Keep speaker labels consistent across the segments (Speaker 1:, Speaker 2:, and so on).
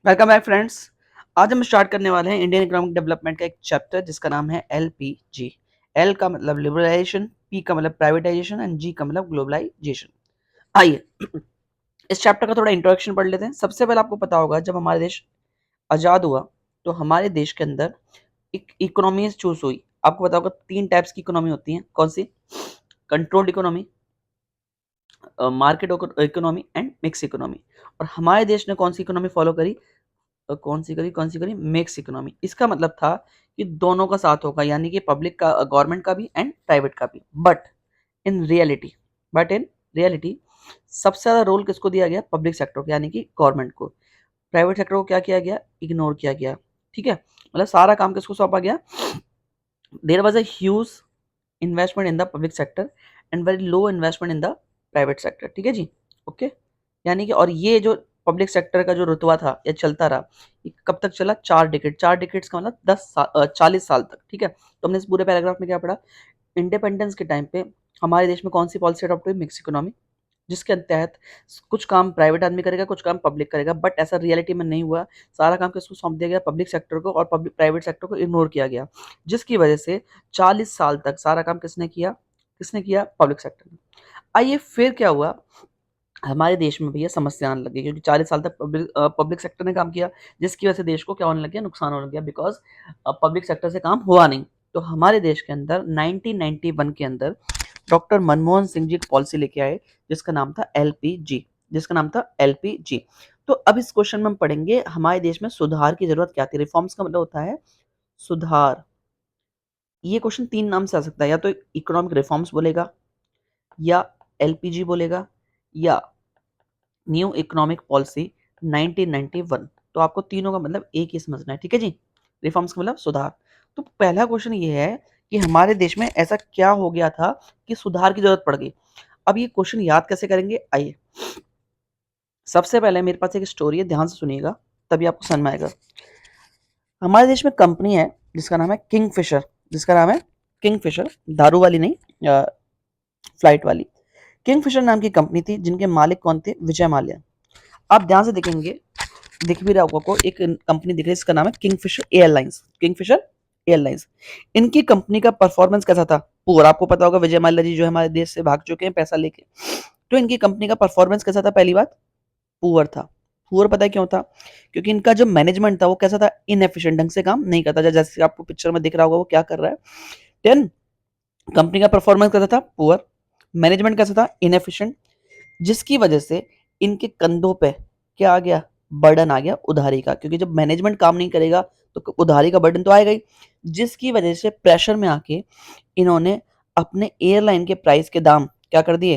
Speaker 1: Welcome back friends. आज हम start करने वाले हैं इंडियन इकोनॉमिक डेवलपमेंट का एक चैप्टर जिसका नाम है LPG। एल का मतलब लिबरलाइजेशन, पी का मतलब प्राइवेटाइजेशन एंड जी का मतलब ग्लोबलाइजेशन। आइए इस चैप्टर का थोड़ा इंट्रोडक्शन पढ़ लेते हैं। सबसे पहले आपको पता होगा जब हमारा देश आज़ाद हुआ तो हमारे देश के अंदर एक इकोनॉमी चूज हुई। आपको पता होगा तीन टाइप्स की इकोनॉमी होती है। कौन सी? Controlled economy, market economy and mix economy. और हमारे देश ने कौन सी इकोनॉमी फॉलो करी? कौन सी करी? Mix economy. इसका मतलब था कि दोनों का साथ होगा, यानी कि पब्लिक का, गवर्नमेंट का भी एंड प्राइवेट का भी। In reality but in reality सबसे ज्यादा रोल किसको दिया गया? पब्लिक सेक्टर को, यानी कि गवर्नमेंट को। प्राइवेट सेक्टर को क्या किया गया? इग्नोर किया गया। ठीक है, मतलब सारा काम किसको सौंपा गया? There was a huge investment in the public sector and very low investment in the private sector. ठीक है जी, ओके। यानी कि और ये जो पब्लिक सेक्टर का जो रुतबा था ये चलता रहा। ये कब तक चला? 4 डिकेड। 4 डिकेड्स का मतलब 40 साल तक। ठीक है, तो हमने इस पूरे पैराग्राफ में क्या पढ़ा? इंडिपेंडेंस के टाइम पे हमारे देश में कौन सी पॉलिसी अडॉप्ट हुई? मिक्स इकोनॉमी, जिसके तहत कुछ काम प्राइवेट आदमी करेगा, कुछ काम पब्लिक करेगा। बट ऐसा रियलिटी में नहीं हुआ। सारा काम किसको सौंप दिया गया? पब्लिक सेक्टर को, और पब्लिक प्राइवेट सेक्टर को इग्नोर किया गया, जिसकी वजह से 40 साल तक सारा काम किसने किया? किसने किया? पब्लिक सेक्टर ने। आइए फिर क्या हुआ? हमारे देश में भैया समस्या आने लगी, क्योंकि 40 साल तक पब्लिक सेक्टर ने काम किया, जिसकी वजह से देश को क्या होने लग गया? नुकसान होने लग गया, बिकॉज पब्लिक सेक्टर से काम हुआ नहीं। तो हमारे देश के अंदर 1991 के अंदर डॉक्टर मनमोहन सिंह जी एक पॉलिसी लेके आए जिसका नाम था LPG। जिसका नाम था LPG। तो अब इस क्वेश्चन में हम पढ़ेंगे हमारे देश में सुधार की जरूरत क्या थी। रिफॉर्म्स का मतलब होता है सुधार। ये क्वेश्चन तीन नाम से आ सकता है, या तो इकोनॉमिक रिफॉर्म्स बोलेगा, या LPG बोलेगा, या न्यू इकोनॉमिक पॉलिसी 1991। तो आपको तीनों का मतलब एक ही समझना है। ठीक है जी, रिफॉर्म्स का मतलब सुधार। तो पहला क्वेश्चन ये है कि हमारे देश में ऐसा क्या हो गया था कि सुधार की जरूरत पड़ गई। अब ये क्वेश्चन याद कैसे करेंगे? आइए, सबसे पहले मेरे पास एक स्टोरी है, ध्यान से सुनिएगा तभी आपको समझ में आएगा। हमारे देश में कंपनी है जिसका नाम है किंगफिशर। जिसका नाम है किंगफिशर, दारू वाली नहीं, फ्लाइट वाली। किंगफिशर नाम की कंपनी थी, जिनके मालिक कौन थे? विजय माल्या। आप ध्यान से देखेंगे, दिख भी रहा होगा आपको, एक कंपनी दिख रही है, इसका नाम है किंगफिशर एयरलाइंस। Kingfisher airlines. इनकी कंपनी का परफॉर्मेंस कैसा था? पुअर। आपको पता होगा विजय माल्या जी जो हमारे देश से भाग चुके हैं पैसा लेके। तो इनकी कंपनी का परफॉर्मेंस कैसा था? पहली बात, पुअर था। पुअर पता है क्यों था? क्योंकि इनका जो मैनेजमेंट था वो कैसा था? इनएफिशिएंट, ढंग से काम नहीं करता। जैसे आपको पिक्चर में दिख रहा होगा वो क्या कर रहा है। देन कंपनी का परफॉर्मेंस कैसा था? पुअर। मैनेजमेंट कैसा था? इनएफिशिएंट। जिसकी वजह से इनके कंधों पे क्या आ गया? बर्डन आ गया उधारी का, क्योंकि जब मैनेजमेंट काम नहीं करेगा तो उधारी का बर्डन तो आएगा ही। जिसकी वजह से प्रेशर में आके इन्होंने अपने एयरलाइन के प्राइस के दाम क्या कर दिए?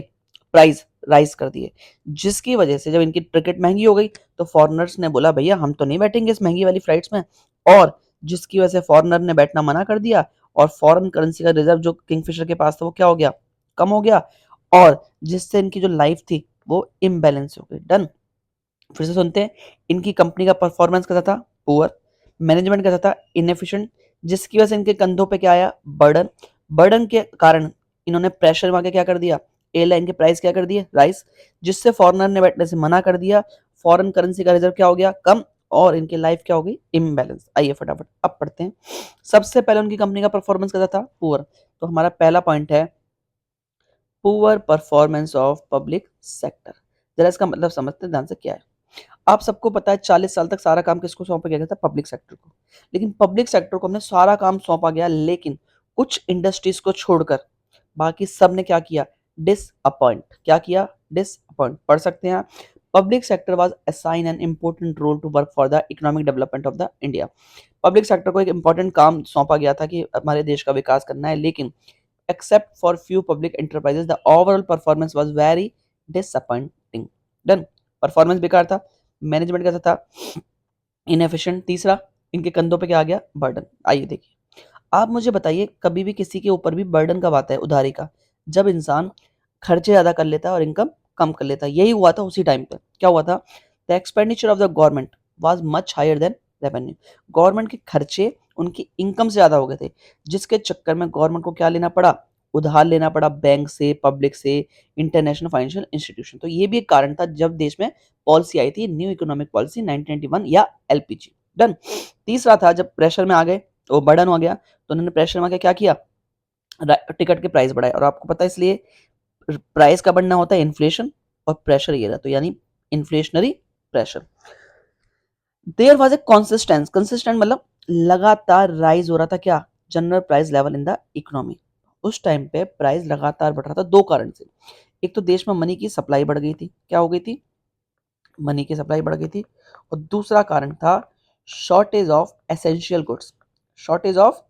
Speaker 1: प्राइस राइज कर दिए। जिसकी वजह से जब इनकी टिकट महंगी हो गई तो फॉरेनर्स ने बोला भैया हम तो नहीं बैठेंगे इस महंगी वाली फ्लाइट्स में। और जिसकी वजह से फॉरेनर ने बैठना मना कर दिया, और फॉरेन करेंसी का रिजर्व जो किंगफिशर के पास था वो क्या हो गया? कम हो गया। और जिससे इनकी जो लाइफ थी वो इम्बैलेंस हो गई। डन। फिर से सुनते हैं। इनकी कंपनी का परफॉर्मेंस कैसा था? पुअर। मैनेजमेंट कैसा था? इनएफिशिएंट। जिसकी वजह से इनके कंधों पे क्या आया? बर्डन। बर्डन के कारण इन्होंने प्रेशर में आके क्या कर दिया? एयरलाइन के प्राइस क्या कर दिए? राइस। जिससे फॉरेनर ने बैठने से मना कर दिया। फॉरेन करेंसी का रिजर्व क्या हो गया? कम। और इनकी लाइफ क्या हो गई? इम्बैलेंस। आइए फटाफट अब पढ़ते हैं। सबसे पहले उनकी कंपनी का परफॉर्मेंस कैसा था? पुअर। तो हमारा पहला पॉइंट है poor performance of public sector. जरा इसका मतलब समझते हैं ध्यान से क्या है। आप सबको पता है 40 साल तक सारा काम किसको सौंपा गया था? पब्लिक सेक्टर को। लेकिन पब्लिक सेक्टर को हमने सारा काम सौंपा गया, लेकिन कुछ इंडस्ट्रीज को छोड़कर बाकी सब ने क्या किया? डिसअपॉइंट। क्या किया? डिसअपॉइंट। पढ़ सकते हैं। Public sector was assign an important role to work for the economic development of the India. Public sector को एक इंपॉर्टेंट काम सौंपा गया था कि हमारे देश का विकास करना है, लेकिन except for few public enterprises the overall performance was very disappointing. Done. Performance बेकार था। मैनेजमेंट कैसा था? इनएफिशिएंट। तीसरा, इनके कंधों पे क्या आ गया? बर्डन। आइए देखिए, आप मुझे बताइए कभी भी किसी के ऊपर भी बर्डन कब आता है? उधारी का। जब इंसान खर्चे ज्यादा कर लेता है और इनकम कम कर लेता है। यही हुआ था उसी टाइम पे। क्या हुआ था? The expenditure of the government was much higher than revenue. Government के खर्चे उनकी इनकम से ज्यादा हो गए थे, जिसके चक्कर में गवर्नमेंट को क्या लेना पड़ा? उधार लेना पड़ा बैंक से, पब्लिक से, इंटरनेशनल फाइनेंशियल इंस्टीट्यूशन। तो ये भी एक कारण था जब देश में पॉलिसी आई थी न्यू इकोनॉमिक पॉलिसी 1991 या एलपीजी। डन। तीसरा था जब प्रेशर में आ गए, वो बर्डन हो गया, तो उन्होंने प्रेशर में आके क्या किया, टिकट के प्राइस बढ़ाए। और आपको पता है इसलिए प्राइस का बढ़ना होता है इन्फ्लेशन, और प्रेशर ये रहा, तो यानी inflationary pressure. There was a consistence, consistent मतलब लगातार राइज हो रहा था क्या, general price level in the economy. उस टाइम पे प्राइस लगातार बढ़ रहा था दो कारण से। एक तो देश में मनी की सप्लाई बढ़ गई थी, क्या हो गई थी, मनी की सप्लाई बढ़ गई थी। और दूसरा कारण था shortage of essential goods, shortage of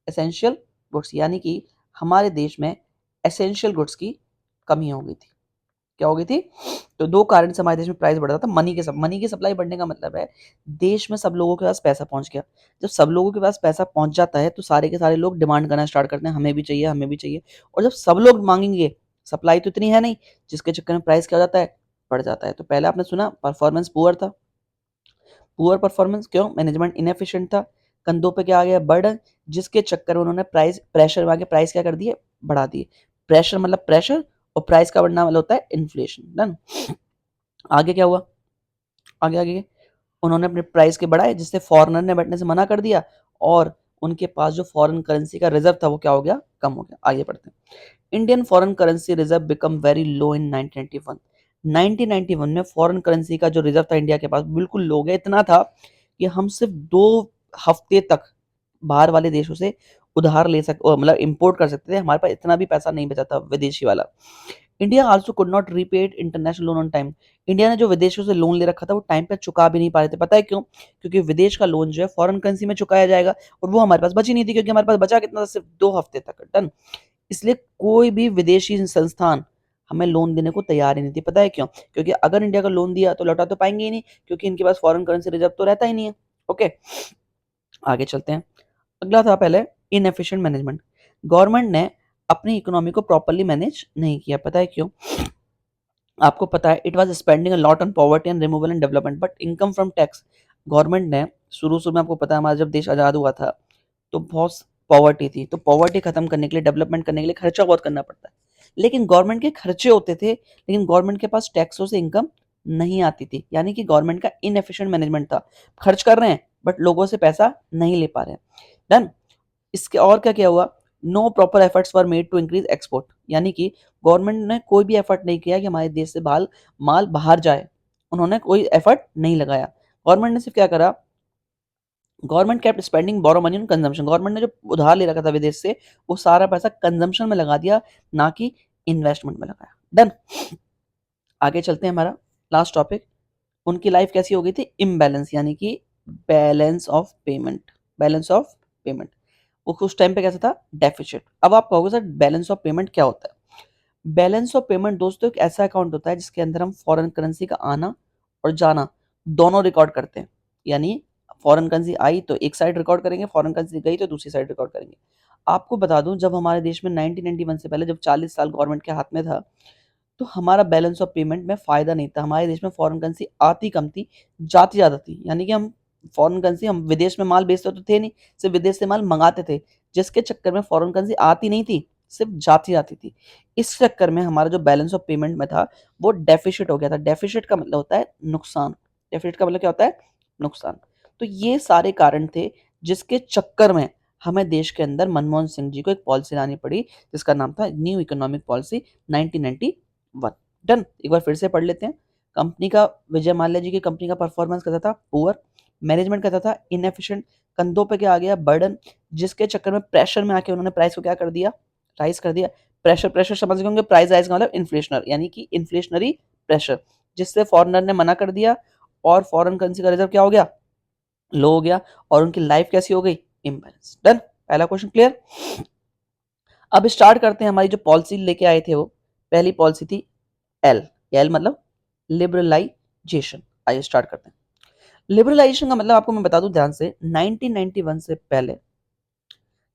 Speaker 1: essential goods, यानी कि हमारे देश में एसेंशियल गुड्स की कमी हो गई थी। क्या हो गई थी, तो दो कारण से हमारे देश में प्राइस बढ़ रहा था। मनी की सप्लाई बढ़ने का मतलब है देश में सब लोगों के पास पैसा पहुंच गया। जब सब लोगों के पास पैसा पहुंच जाता है तो सारे के सारे लोग डिमांड करना स्टार्ट करते हैं, हमें भी चाहिए, हमें भी चाहिए। और जब सब लोग मांगेंगे, सप्लाई तो इतनी है नहीं, जिसके चक्कर में प्राइस क्या हो जाता है, बढ़ जाता है। तो पहले आपने सुना परफॉर्मेंस पुअर था, पुअर परफॉर्मेंस क्यों, मैनेजमेंट इनएफिशिएंट था, कंधों पे क्या आ गया, बर्डन, जिसके चक्कर में उन्होंने प्राइस प्रेशर में आके प्राइस क्या कर दिए, बढ़ा दिए। प्रेशर मतलब प्रेशर, और प्राइस का बढ़ना मतलब होता है इन्फ्लेशन। डन। आगे क्या हुआ, आगे आगे उन्होंने अपने प्राइस के बढ़ाए, जिससे फॉरेनर ने बैठने से मना कर दिया, और उनके पास जो फॉरेन करेंसी का रिजर्व था वो क्या हो गया, कम हो गया। आगे बढ़ते हैं। Indian foreign currency reserve become very low in 1991। 1991 में फॉरेन करेंसी का जो रिजर्व था इंडिया के पास बिल्कुल लो गया, इतना था कि हम सिर्फ 2 हफ्ते तक बाहर वाले देशों से उधार ले सकते, मतलब इंपोर्ट कर सकते थे, हमारे पास इतना भी पैसा नहीं बचा था विदेशी वाला। India also could not repaid international loan on time. India ने जो विदेशों से लोन ले रखा था वो टाइम पे चुका भी नहीं पा रहे थे। पता है क्यों, क्योंकि विदेश का लोन जो है फॉरेन करेंसी में चुकाया जाएगा, और वो हमारे पास बची नहीं थी, क्योंकि हमारे पास बचा कितना था, सिर्फ 2 हफ्ते तक। डन। इसलिए कोई भी विदेशी संस्थान हमें लोन देने को तैयार ही नहीं थी। पता है क्यों, क्योंकि अगर इंडिया का लोन दिया तो लौटा तो पाएंगे ही नहीं, क्योंकि इनके पास फॉरेन करेंसी रिजर्व तो रहता ही नहीं है। ओके, आगे चलते हैं। अगला था पहले इनएफिशिएंट मैनेजमेंट। गवर्नमेंट ने अपनी इकोनॉमी को प्रॉपर्ली मैनेज नहीं किया। पता है क्यों, आपको पता है it was spending a lot on poverty and removal and development but income from tax. Government ने शुरू शुरू में, आपको पता है हमारा जब देश आज़ाद हुआ था तो बहुत पॉवर्टी थी, तो पॉवर्टी खत्म करने के लिए, डेवलपमेंट करने के लिए खर्चा बहुत करना पड़ता है। लेकिन गवर्नमेंट के खर्चे होते थे, लेकिन गवर्नमेंट के पास टैक्सों से इनकम नहीं आती थी, यानी कि गवर्नमेंट का इनएफिशिएंट मैनेजमेंट था। खर्च कर रहे हैं बट लोगों से पैसा नहीं ले पा रहे हैं। डन। इसके और क्या क्या हुआ, no proper efforts were made to increase export, यानी कि गवर्नमेंट ने कोई भी एफर्ट नहीं किया कि हमारे देश से माल बाहर जाए। उन्होंने कोई एफर्ट नहीं लगाया। गवर्नमेंट ने सिर्फ क्या करा, government kept spending borrow money on consumption. Government ने जो उधार ले रखा था विदेश से, वो सारा पैसा कंजम्पशन में लगा दिया, ना कि इन्वेस्टमेंट में लगाया। डन। आगे चलते हैं, हमारा लास्ट टॉपिक, उनकी लाइफ कैसी हो गई थी, इम्बैलेंस, यानी कि balance of payment, balance of payment. उस टाइम पे कैसा था, डेफिसिट। अब आप कहोगे सर बैलेंस ऑफ पेमेंट क्या होता है। बैलेंस ऑफ पेमेंट दोस्तों एक ऐसा अकाउंट होता है जिसके अंदर हम फॉरेन करेंसी का आना और जाना दोनों रिकॉर्ड करते हैं। यानी फॉरेन करेंसी आई तो एक साइड रिकॉर्ड करेंगे, फॉरेन करेंसी गई तो दूसरी साइड रिकॉर्ड करेंगे। आपको बता दूं, जब हमारे देश में 1991 से पहले, जब 40 साल गवर्नमेंट के हाथ में था, तो हमारा बैलेंस ऑफ पेमेंट में फायदा नहीं था। हमारे देश में फॉरेन करेंसी आती कम थी, जाती ज़्यादा थी। यानी कि हम फॉरेन करेंसी, हम विदेश में माल बेचते तो थे नहीं, सिर्फ विदेश से माल मंगाते थे, जिसके चक्कर में फॉरेन करेंसी आती नहीं थी, सिर्फ जाती जाती थी। इस चक्कर में हमारा जो बैलेंस ऑफ पेमेंट में था वो डेफिसिट हो गया था। डेफिसिट का मतलब होता है नुकसान। डेफिसिट का मतलब क्या होता है, नुकसान। तो ये सारे कारण थे जिसके चक्कर में हमें देश के अंदर मनमोहन सिंह जी को एक पॉलिसी लानी पड़ी, जिसका नाम था न्यू इकोनॉमिक पॉलिसी 1991। डन। एक बार फिर से पढ़ लेते हैं। कंपनी का, विजय माल्या जी की कंपनी का परफॉर्मेंस कैसा था, पुअर। मैनेजमेंट कैसा था, इनएफिशिएंट। कंधों पे क्या आ गया, बर्डन, जिसके चक्कर में प्रेशर में आके उन्होंने प्राइस को क्या कर दिया, राइज कर दिया। प्रेशर, प्रेशर समझ गए होंगे, प्राइस राइज का मतलब इन्फ्लेशनर, यानी कि इन्फ्लेशनरी प्रेशर, जिससे फॉरेनर ने मना कर दिया, और फॉरेन करेंसी का रिजर्व क्या हो गया, लो हो गया, और उनकी लाइफ कैसी हो गई, इम्बैलेंस। डन। पहला क्वेश्चन क्लियर। अब स्टार्ट करते हैं, हमारी जो पॉलिसी लेके आए थे वो, पहली पॉलिसी थी एल। एल मतलब लिबरलाइजेशन। आइए स्टार्ट करते हैं। लिबरलाइजेशन का मतलब आपको मैं बता दूं ध्यान से, 1991 से पहले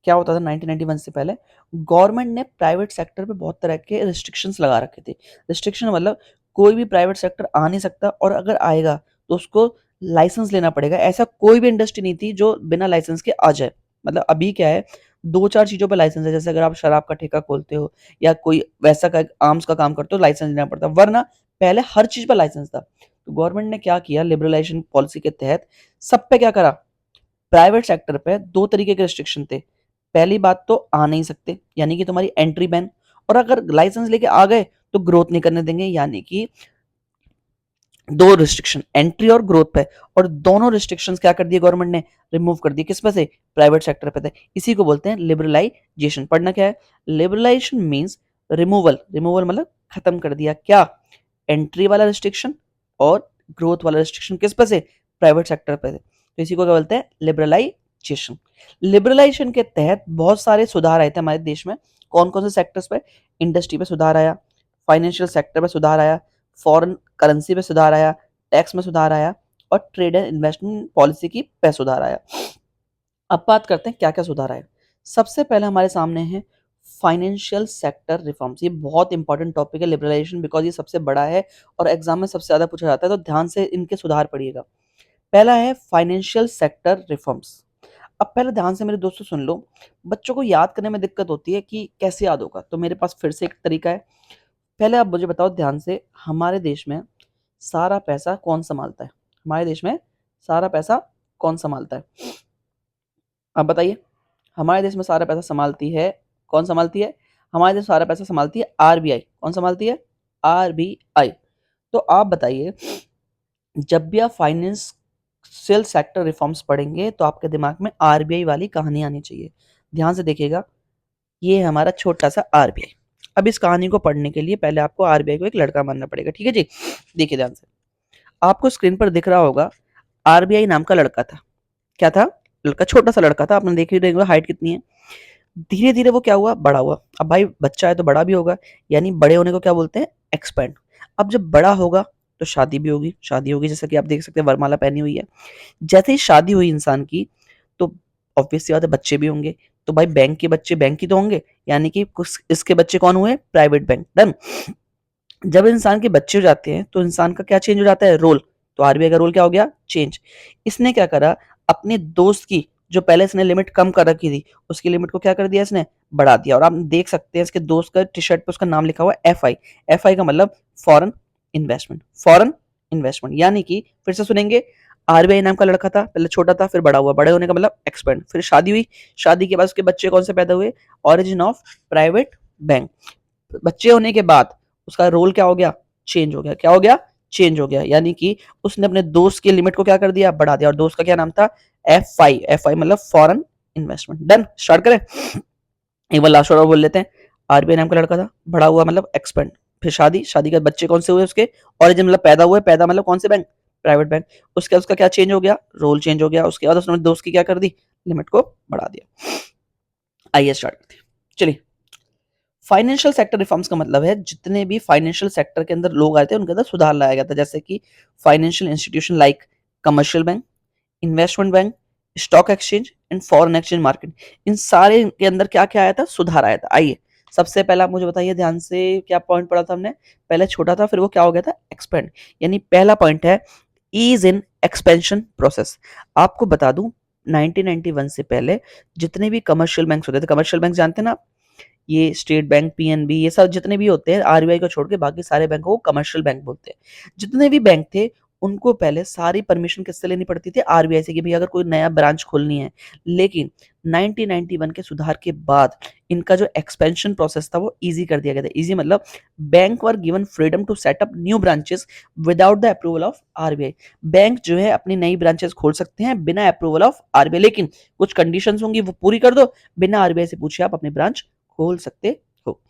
Speaker 1: क्या होता था। 1991 से पहले गवर्नमेंट ने प्राइवेट सेक्टर पे बहुत तरह के रिस्ट्रिक्शंस लगा रखे थे। रिस्ट्रिक्शन मतलब कोई भी प्राइवेट सेक्टर आ नहीं सकता, और अगर आएगा तो उसको लाइसेंस लेना पड़ेगा। ऐसा कोई भी इंडस्ट्री नहीं थी जो बिना लाइसेंस के आ जाए। मतलब अभी क्या है, 2-4 चीज़ों पे लाइसेंस है, जैसे अगर आप शराब का ठेका खोलते हो या कोई वैसा का आर्म्स का काम करते हो, लाइसेंस लेना पड़ता है, वरना पहले हर चीज़ पे लाइसेंस था। तो गवर्नमेंट ने क्या किया, लिबरलाइजेशन पॉलिसी के तहत सब पे क्या करा, प्राइवेट सेक्टर पे 2 तरीके के रिस्ट्रिक्शन थे। पहली बात तो आ नहीं सकते, यानी कि तुम्हारी एंट्री बैन, और अगर लाइसेंस लेके आ गए तो ग्रोथ नहीं करने देंगे, यानी कि 2 रिस्ट्रिक्शन, एंट्री और ग्रोथ पे, और दोनों रिस्ट्रिक्शंस क्या कर दिए गवर्नमेंट ने, रिमूव कर दिए। किस पे से, प्राइवेट सेक्टर पे थे। इसी को बोलते हैं लिबरलाइजेशन। पढ़ना क्या है, लिबरलाइजेशन मींस रिमूवल, रिमूवल मतलब खत्म कर दिया क्या, एंट्री वाला रिस्ट्रिक्शन और ग्रोथ वाला रिस्ट्रिक्शन। किस पे से, प्राइवेट सेक्टर पे से। तो इसी को क्या बोलते हैं, लिबरलाइजेशन। लिबरलाइजेशन के तहत बहुत सारे सुधार आए थे हमारे देश में। कौन कौन से सेक्टर्स पे, इंडस्ट्री पे सुधार आया, फाइनेंशियल सेक्टर पे सुधार आया, फॉरेन करेंसी पे सुधार आया, टैक्स में सुधार आया, और ट्रेड एंड इन्वेस्टमेंट पॉलिसी की पे सुधार आया। अब बात करते हैं क्या क्या सुधार आया। सबसे पहले हमारे सामने है फाइनेंशियल सेक्टर रिफॉर्म्स। ये बहुत इंपॉर्टेंट टॉपिक है लिबरलाइजेशन, बिकॉज ये सबसे बड़ा है और एग्जाम में सबसे ज्यादा पूछा जाता है, तो ध्यान से इनके सुधार पढ़िएगा। पहला है फाइनेंशियल सेक्टर रिफॉर्म्स। अब पहले ध्यान से मेरे दोस्तों सुन लो, बच्चों को याद करने में दिक्कत होती है कि कैसे याद होगा, तो मेरे पास फिर से एक तरीका है। पहले आप मुझे बताओ ध्यान से, हमारे देश में सारा पैसा कौन संभालता है, हमारे देश में सारा पैसा कौन संभालता है, आप बताइए। हमारे देश में सारा पैसा संभालती है, कौन संभालती है, हमारे देश में सारा पैसा संभालती है आरबीआई। कौन संभालती है, आरबीआई। तो आप बताइए, जब भी आप फाइनेंशियल सेक्टर रिफॉर्म्स पढ़ेंगे तो आपके दिमाग में आरबीआई वाली कहानी आनी चाहिए। ध्यान से देखिएगा, ये है हमारा छोटा सा आरबीआई। अब इस कहानी को पढ़ने के लिए पहले आपको आरबीआई को एक लड़का मानना पड़ेगा, ठीक है जी। देखिए ध्यान से, आपको स्क्रीन पर दिख रहा होगा आरबीआई नाम का लड़का था। क्या था, लड़का, छोटा सा लड़का था, आपने देख ही रहेगा हाइट कितनी है। धीरे धीरे वो क्या हुआ, बड़ा हुआ। अब भाई बच्चा है तो बड़ा भी होगा, यानी बड़े होने को क्या बोलते हैं, एक्सपेंड। अब जब बड़ा होगा तो शादी भी होगी, शादी होगी, जैसा कि आप देख सकते हैं वरमाला पहनी हुई है। जैसे ही शादी हुई इंसान की, तो ऑब्वियस सी बात है बच्चे भी होंगे। तो भाई बैंक के बच्चे बैंक ही तो होंगे, यानी कि कुछ इसके बच्चे कौन हुए, प्राइवेट बैंक। डन। जब इंसान के बच्चे हो जाते हैं तो इंसान का क्या चेंज हो जाता है, रोल। तो आरबीआई का रोल क्या हो गया, चेंज। इसने क्या करा, अपने दोस्त की जो पहले इसने लिमिट कम कर रखी थी, उसकी लिमिट को क्या कर दिया इसने, बढ़ा दिया। और आप देख सकते हैं इसके दोस्त का टी शर्ट पे उसका नाम लिखा हुआ है एफआई। एफआई का मतलब फॉरेन इन्वेस्टमेंट, फॉरेन इन्वेस्टमेंट, यानी कि फिर से सुनेंगे, आरबीआई नाम का लड़का था, पहले छोटा था फिर बड़ा हुआ, बड़े होने का मतलब एक्सपेंड, फिर शादी हुई, शादी के बाद उसके बच्चे कौन से पैदा हुए, ऑरिजिन ऑफ प्राइवेट बैंक। बच्चे होने के बाद उसका रोल क्या हो गया, चेंज हो गया। क्या हो गया, चेंज हो गया, यानी कि उसने अपने दोस्त की लिमिट को क्या कर दिया, बढ़ा दिया। और दोस्त का क्या नाम था, एफ आई। एफ आई मतलब फॉरेन इन्वेस्टमेंट। डन, स्टार्ट करें। एक बार लास्ट और बोल लेते हैं। आरबीआई नाम का लड़का था, बड़ा हुआ मतलब एक्सपेंड, फिर शादी, शादी के बाद बच्चे कौन से हुए उसके, ऑरिजिन मतलब पैदा हुए, पैदा मतलब कौन से बैंक, प्राइवेट बैंक। उसके बाद उसका क्या चेंज हो गया, रोल चेंज हो गया। उसके बाद उसने दोस्त की क्या कर दी, लिमिट को बढ़ा दिया। आइए स्टार्ट करते हैं, चलिए। फाइनेंशियल सेक्टर रिफॉर्म्स का मतलब है जितने भी फाइनेंशियल सेक्टर के अंदर लोग आए थे उनके अंदर सुधार लाया गया था, जैसे कि financial institution like commercial bank, investment bank, stock exchange and foreign exchange market. इन सारे के अंदर क्या क्या आया था, सुधार आया था। आइए सबसे पहला आप मुझे बताइए ध्यान से, क्या पॉइंट पढ़ा था हमने, पहले छोटा था फिर वो क्या हो गया था, एक्सपेंड। यानी पहला पॉइंट है ईज इन एक्सपेंशन प्रोसेस। आपको बता दूं 1991 से पहले जितने भी कमर्शियल बैंक्स होते थे, कमर्शियल बैंक जानते हैं ना, ये स्टेट बैंक, पीएनबी, ये सब जितने भी होते हैं, आरबीआई को छोड़ के बाकी सारे बैंकों को कमर्शियल बैंक बोलते हैं। जितने भी बैंक थे उनको पहले सारी परमिशन किससे लेनी पड़ती थी, आरबीआई से, कि भाई अगर कोई नया ब्रांच खोलनी है। लेकिन 1991 के सुधार के बाद इनका जो एक्सपेंशन प्रोसेस था वो इजी कर दिया गया था। इजी मतलब bank were given freedom to set up new branches without the approval of RBI. Bank जो है अपनी नई ब्रांचेस खोल सकते हैं बिना अप्रूवल ऑफ आरबीआई, लेकिन कुछ कंडीशंस होंगी वो पूरी कर दो, बिना आरबीआई से पूछे आप अपनी ब्रांच खोल सकते हो।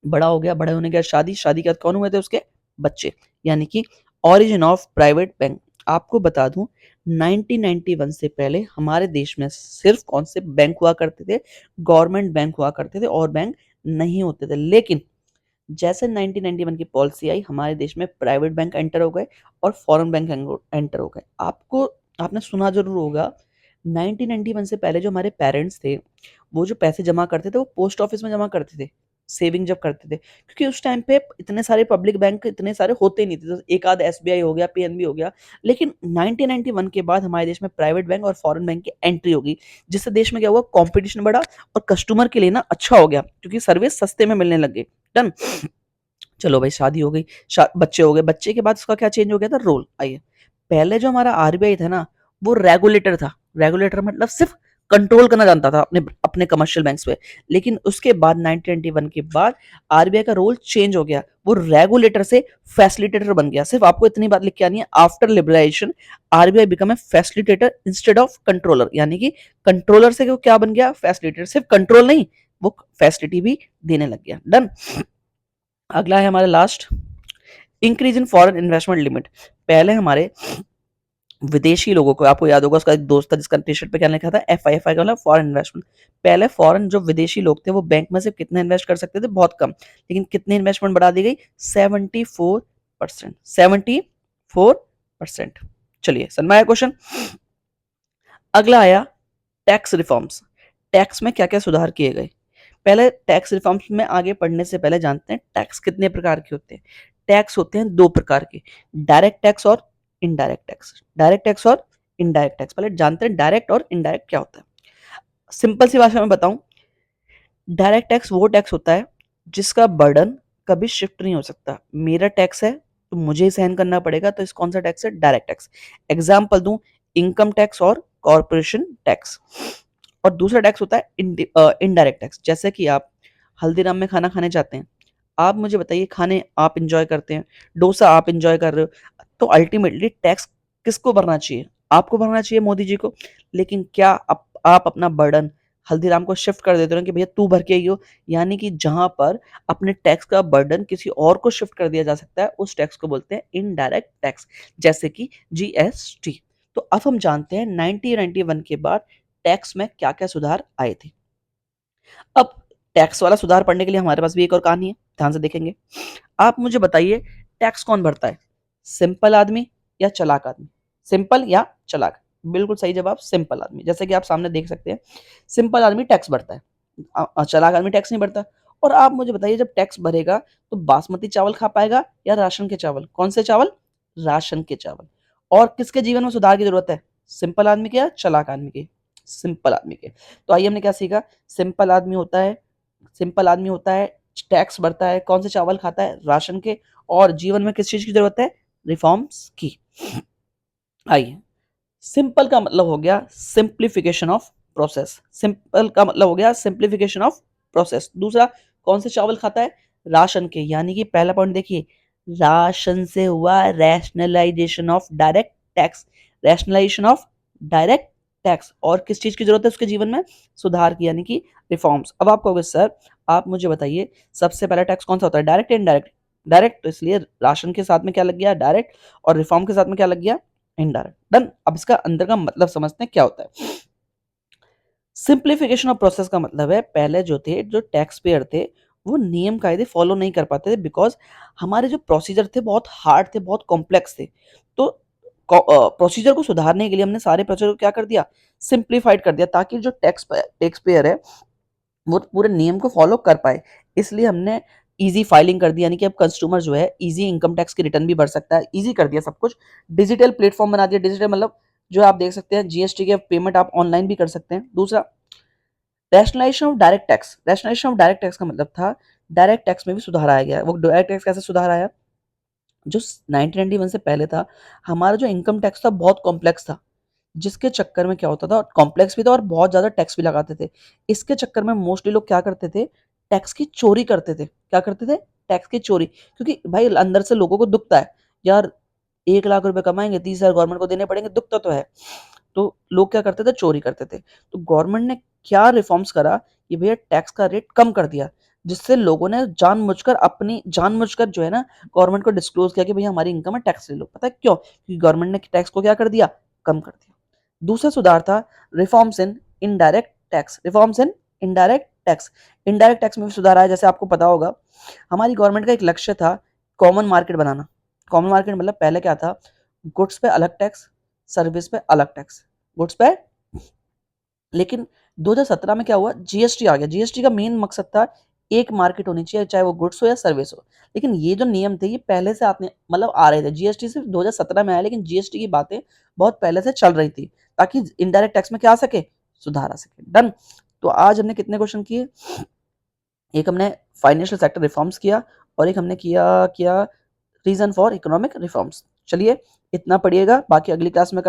Speaker 1: बड़ा हो गया, बड़े होने के बाद शादी, शादी के बाद कौन हुए थे उसके बच्चे, यानी कि ऑरिजिन ऑफ प्राइवेट बैंक। आपको बता दूं 1991 से पहले हमारे देश में सिर्फ कौन से बैंक हुआ करते थे, गवर्नमेंट बैंक हुआ करते थे, और बैंक नहीं होते थे। लेकिन जैसे 1991 की पॉलिसी आई हमारे देश में प्राइवेट बैंक एंटर हो गए और फॉरेन बैंक एंटर हो गए। आपको, आपने सुना जरूर होगा 1991 से पहले जो हमारे पेरेंट्स थे वो जो पैसे जमा करते थे वो पोस्ट ऑफिस में जमा करते थे। सेविंग जब करते थे, क्योंकि उस टाइम पे इतने सारे पब्लिक बैंक इतने सारे होते नहीं थे, तो एक आध एसबीआई हो गया, पीएनबी हो गया। लेकिन 1991 के बाद हमारे देश में प्राइवेट बैंक और फॉरेन बैंक की एंट्री होगी, जिससे देश में क्या हुआ, कंपटीशन बढ़ा और कस्टमर के लिए ना अच्छा हो गया, क्योंकि सर्विस सस्ते में मिलने लग गई। डन। चलो भाई, शादी हो गई, बच्चे हो गए, बच्चे के बाद उसका क्या चेंज हो गया था, रोल। आइए, पहले जो हमारा आरबीआई था ना, वो रेगुलेटर था। रेगुलेटर मतलब सिर्फ कंट्रोल करना जानता था अपने अपने कमर्शियल बैंक्स पे। लेकिन उसके बाद 1991 के बाद आरबीआई का रोल चेंज हो गया, वो रेगुलेटर से फैसिलिटेटर बन गया। सिर्फ आपको इतनी बात लिख के आनी है, after liberalisation RBI become a facilitator instead of controller, यानी कि कंट्रोलर से वो क्या बन गया, फैसिलिटेटर। सिर्फ कंट्रोल नहीं, वो फैसिलिटी भी देने लग गया। डन। अगला है हमारा last, increase in foreign investment limit. पहले हमारे विदेशी लोगों को, आपको याद होगा उसका एक दोस्त था जिसका टी शर्ट पे क्या लिखा था, एफ आई का मतलब फॉरेन इन्वेस्टमेंट। पहले फॉरेन जो विदेशी लोग थे वो बैंक में से कितने इन्वेस्ट कर सकते थे, बहुत कम। लेकिन कितनी इन्वेस्टमेंट बढ़ा दी गई, 74%। 74%। चलिए, समझ में आया क्वेश्चन। अगला आया टैक्स रिफॉर्म्स। टैक्स में क्या क्या सुधार किए गए। पहले टैक्स रिफॉर्म्स में आगे पढ़ने से पहले जानते हैं टैक्स कितने प्रकार के होते हैं। टैक्स होते हैं दो प्रकार के, डायरेक्ट टैक्स और इनडायरेक्ट टैक्स। डायरेक्ट टैक्स और इनडायरेक्ट टैक्स, पहले जानते हैं डायरेक्ट और इनडायरेक्ट क्या होता है। सिंपल सी भाषा में बताऊं, डायरेक्ट टैक्स वो टैक्स होता है जिसका बर्डन कभी शिफ्ट नहीं हो सकता। मेरा टैक्स है तो मुझे ही सहन करना पड़ेगा, तो इस कौन सा टैक्स है, डायरेक्ट टैक्स। एग्जाम्पल दूं, इनकम टैक्स और कॉर्पोरेशन टैक्स। और दूसरा टैक्स होता है इनडायरेक्ट टैक्स। जैसे कि आप हल्दीराम में खाना खाने जाते हैं, आप मुझे बताइए, खाने आप इंजॉय करते हैं, डोसा आप इंजॉय कर रहे हो, तो अल्टीमेटली टैक्स किसको भरना चाहिए, आपको भरना चाहिए, मोदी जी को। लेकिन क्या आप अपना बर्डन हल्दीराम को शिफ्ट कर देते हो कि भैया तू भर के ही हो, यानी कि जहां पर अपने टैक्स का बर्डन किसी और को शिफ्ट कर दिया जा सकता है, उस टैक्स को बोलते हैं इनडायरेक्ट टैक्स, जैसे कि जीएसटी। तो अब हम जानते हैं 1991 के बाद टैक्स में क्या क्या सुधार आए थे। अब टैक्स वाला सुधार पढ़ने के लिए हमारे पास भी एक और कहानी है, ध्यान से देखेंगे। आप मुझे बताइए, टैक्स कौन भरता है, सिंपल आदमी या चालाक आदमी। सिंपल या चालाक, बिल्कुल सही जवाब, सिंपल आदमी। जैसे कि आप सामने देख सकते हैं, सिंपल आदमी टैक्स भरता है, चालाक आदमी टैक्स नहीं भरता। और आप मुझे बताइए, जब टैक्स भरेगा तो बासमती चावल खा पाएगा या राशन के चावल, कौन से चावल, राशन के चावल। और किसके जीवन में सुधार की जरूरत है, सिंपल आदमी के या चालाक आदमी के, सिंपल आदमी के। तो आइए, हमने क्या सीखा, सिंपल आदमी होता है, सिंपल आदमी होता है, टैक्स भरता है, कौन से चावल खाता है, राशन के। और जीवन में किस चीज की जरूरत है, रिफॉर्म्स की। आइए, सिंपल का मतलब हो गया सिंप्लीफिकेशन ऑफ प्रोसेस। सिंपल का मतलब हो गया सिंप्लीफिकेशन ऑफ प्रोसेस। दूसरा, कौन से चावल खाता है, राशन के, यानी कि पहला पॉइंट देखिए, राशन से हुआ rationalisation of direct tax, rationalisation of direct tax. और किस चीज की जरूरत है उसके जीवन में, सुधार की, यानी कि रिफॉर्म्स। अब आप कहोगे सर, आप मुझे बताइए, सबसे पहला टैक्स कौन सा होता है, डायरेक्ट या इनडायरेक्ट। डायरेक्ट, तो इसलिए राशन के साथ में क्या लग गया, डायरेक्ट, और रिफॉर्म के साथ में क्या लग गया, इनडायरेक्ट। डन। अब इसका अंदर का मतलब समझते हैं क्या होता है। सिंप्लीफिकेशन ऑफ प्रोसेस का मतलब है, पहले जो थे, जो टैक्स पेयर थे, वो नियम कायदे फॉलो नहीं कर पाते थे, बिकॉज हमारे जो प्रोसीजर थे बहुत हार्ड थे, बहुत कॉम्प्लेक्स थे। तो प्रोसीजर को सुधारने के लिए हमने सारे प्रोसीजर को क्या कर दिया, सिंप्लीफाइड कर दिया, ताकि जो टैक्स पेयर है वो पूरे नियम को फॉलो कर पाए। इसलिए हमने इजी फाइलिंग कर दी, यानी कि अब कस्टमर जो है इजी इनकम टैक्स की रिटर्न भी भर सकता है, इजी कर दिया सब कुछ। डिजिटल प्लेटफॉर्म बना दिया, डिजिटल मतलब जो आप देख सकते हैं जीएसटी के पेमेंट आप ऑनलाइन भी कर सकते हैं। दूसरा, rationalisation of direct tax. Rationalisation of direct tax का मतलब था डायरेक्ट टैक्स में भी सुधार आया गया। वो डायरेक्ट टैक्स कैसे सुधार आया, जो 1991 से पहले था, हमारा जो इनकम टैक्स था बहुत कॉम्प्लेक्स था, जिसके चक्कर में क्या होता था, कॉम्प्लेक्स भी था और बहुत ज्यादा टैक्स भी लगाते थे। इसके चक्कर में मोस्टली लोग क्या करते थे, टैक्स की चोरी करते थे। क्या करते थे, टैक्स की चोरी। क्योंकि भाई अंदर से लोगों को दुखता है, यार 1 लाख रुपए कमाएंगे, 30,000 गवर्नमेंट को देने पड़ेंगे, दुखता तो है। तो लोग क्या करते थे, चोरी करते थे। तो गवर्नमेंट ने क्या रिफॉर्म्स करा कि भैया टैक्स का रेट कम कर दिया, जिससे लोगों ने जानबूझकर जो है ना, गवर्नमेंट को डिस्क्लोज किया कि भैया हमारी इनकम है, टैक्स ले लो। पता है क्यों, क्योंकि गवर्नमेंट ने टैक्स को क्या कर दिया, कम कर दिया। दूसरा सुधार था reforms in indirect tax. Reforms in indirect tax, indirect tax में भी सुधार आया। जैसे आपको पता होगा, हमारी गवर्नमेंट का एक लक्ष्य था कॉमन मार्केट बनाना। कॉमन मार्केट मतलब पहले क्या था, गुड्स पे अलग टैक्स, सर्विस पे अलग टैक्स, गुड्स पे। लेकिन 2017 में क्या हुआ, जीएसटी आ गया। जीएसटी का मेन मकसद था एक मार्केट होनी चाहिए, चाहे वो गुड्स हो या सर्विस हो। लेकिन ये जो नियम थे ये पहले से आपने मतलब आ रहे थे, जीएसटी सिर्फ 2017 में आया, लेकिन जीएसटी की बातें बहुत पहले से चल रही थी ताकि इनडायरेक्ट टैक्स में क्या आ सके, सुधार आ सके। डन। तो आज हमने कितने क्वेश्चन किए, एक हमने फाइनेंशियल सेक्टर रिफॉर्म्स किया और एक हमने किया क्या रीजन फॉर इकोनॉमिक रिफॉर्म्स। चलिए इतना पढ़िएगा, बाकी अगली क्लास में